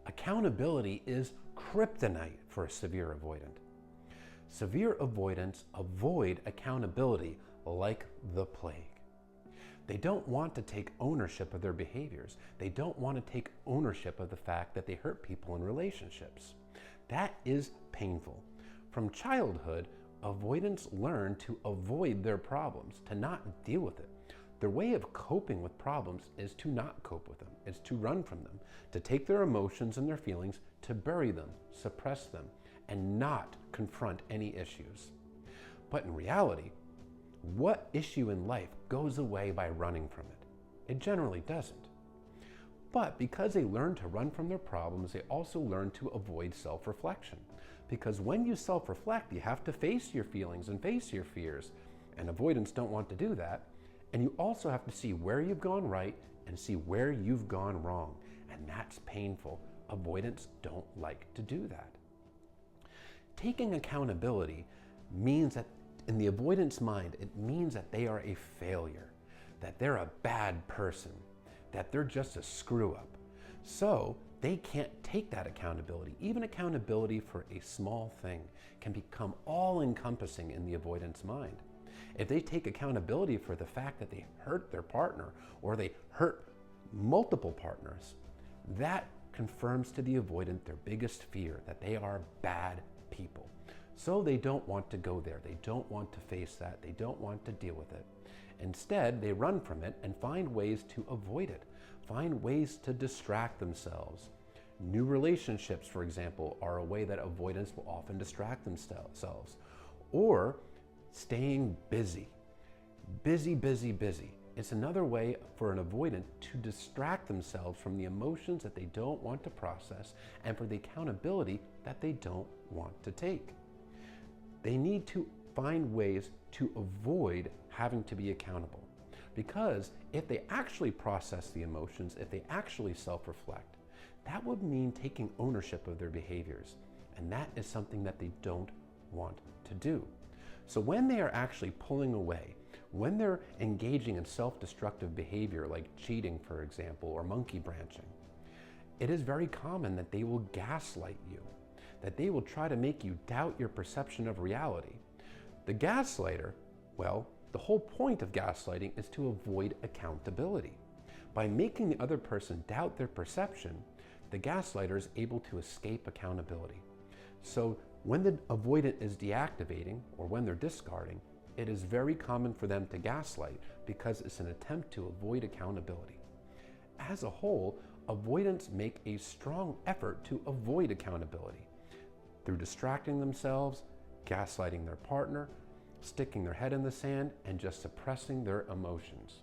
Accountability is kryptonite for a severe avoidant. Severe avoidants avoid accountability like the plague. They don't want to take ownership of their behaviors. They don't want to take ownership of the fact that they hurt people in relationships. That is painful. From childhood, avoidants learn to avoid their problems, to not deal with it. Their way of coping with problems is to not cope with them. It's to run from them, to take their emotions and their feelings, to bury them, suppress them, and not confront any issues. But in reality, what issue in life goes away by running from it? It generally doesn't. But because they learn to run from their problems, they also learn to avoid self-reflection. Because when you self-reflect, you have to face your feelings and face your fears. And avoidants don't want to do that. And you also have to see where you've gone right and see where you've gone wrong. And that's painful. Avoidants don't like to do that. Taking accountability means that in the avoidant's mind, it means that they are a failure, that they're a bad person, that they're just a screw up. So they can't take that accountability. Even accountability for a small thing can become all-encompassing in the avoidant's mind. If they take accountability for the fact that they hurt their partner or they hurt multiple partners, that confirms to the avoidant their biggest fear, that they are bad people. So they don't want to go there. They don't want to face that. They don't want to deal with it. Instead, they run from it and find ways to avoid it, find ways to distract themselves. New relationships, for example, are a way that avoidants will often distract themselves. Or staying busy. Busy, busy, busy. It's another way for an avoidant to distract themselves from the emotions that they don't want to process and for the accountability that they don't want to take. They need to find ways to avoid having to be accountable. Because if they actually process the emotions, if they actually self-reflect, that would mean taking ownership of their behaviors. And that is something that they don't want to do. So when they are actually pulling away, when they're engaging in self-destructive behavior like cheating, for example, or monkey branching, it is very common that they will gaslight you, that they will try to make you doubt your perception of reality. The gaslighter, well, the whole point of gaslighting is to avoid accountability. By making the other person doubt their perception, the gaslighter is able to escape accountability. So when the avoidant is deactivating or when they're discarding, it is very common for them to gaslight because it's an attempt to avoid accountability. As a whole, avoidants make a strong effort to avoid accountability through distracting themselves, gaslighting their partner, sticking their head in the sand, and just suppressing their emotions.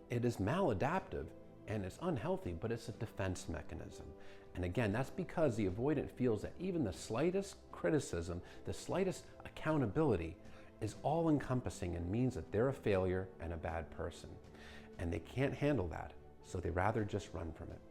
It is maladaptive and it's unhealthy, but it's a defense mechanism. And again, that's because the avoidant feels that even the slightest criticism, the slightest accountability is all-encompassing and means that they're a failure and a bad person. And they can't handle that, so they rather just run from it.